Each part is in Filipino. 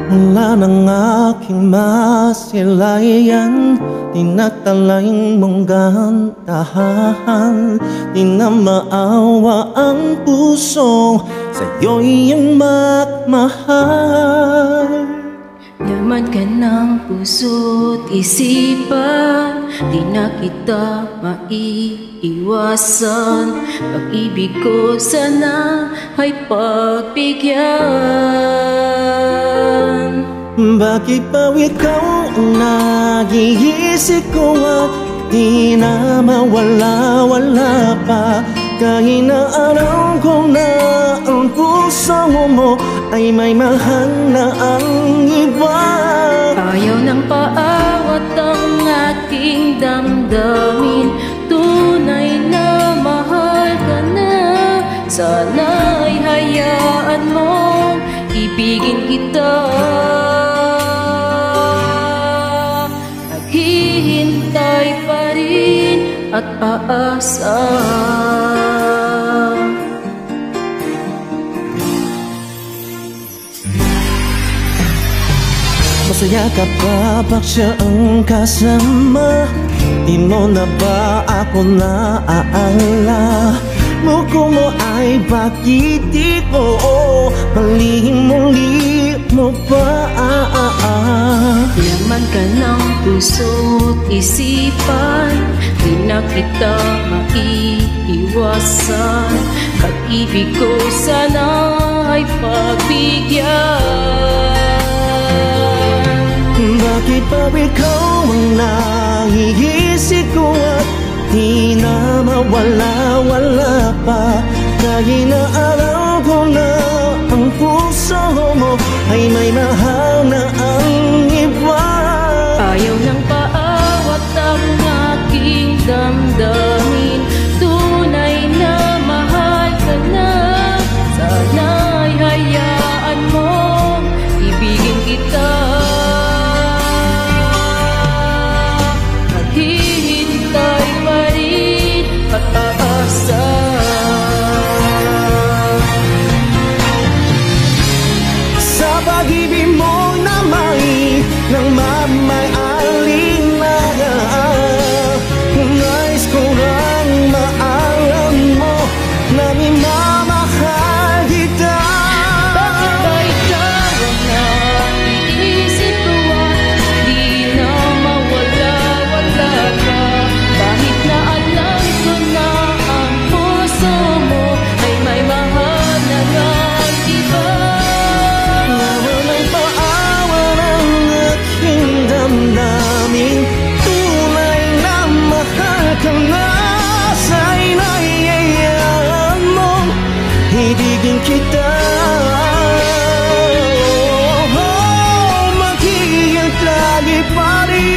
Mula ng aking masilayan, tinatalaing mong gandahan. Di na maawa ang puso, sa'yo'y iyong magmahal. Laman ka ng puso't isipan, di na kita maiiwasan. Pag-ibig ko sana ay pagbigyan. Bakit pa ikaw ang nag-iisip ko at di na mawala-wala pa? Kahit na alam ko na ang puso mo ay may mahal na ang iba. Ayaw ng paawat ang aking damdamin, tunay na mahal ka na. Sana'y hayaan mong ibigin kita. Naghihintay pa rin at aasa. Masaya ka pa pag siya ang kasama? Di mo na ba ako naalala? Muko mo ay bakit di ko mali mo ba? Laman ka ng puso't isipan, di na kita maiiwasan. Pag-ibig ko sana ay pagbigyan. Bakit pa ikaw ang naiisip ko at di na mawala-wala pa? Kahit na alam ko na ang puso mo ay may mahal na ang iba. Ayaw ng paawat ang aking damdamin, tunay na mahal ka na. Sana'y hayaan mo ibigin kita. Naghihintay pa rin at aasa. Sa pag-ibig mo na may nang mamay-alinlangan, nais ko lang maalam mo na minamahal kita. Bakit ba ikaw ang naiisip ko at di na mawala-wala ka? Kahit na alam ko na ang puso mo ay may mahal na ng iba. Walang paawa ng aking damdamin, tunay na mahal ka na. Sa'y naiyayaan mong ibigin kita. Maghihintay pa rin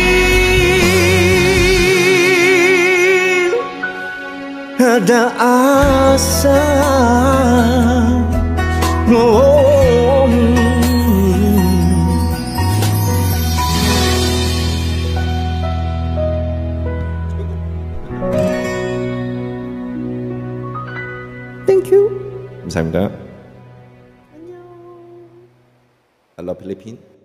at aasa. Thank you. 감사합니다. Hello, Philippines.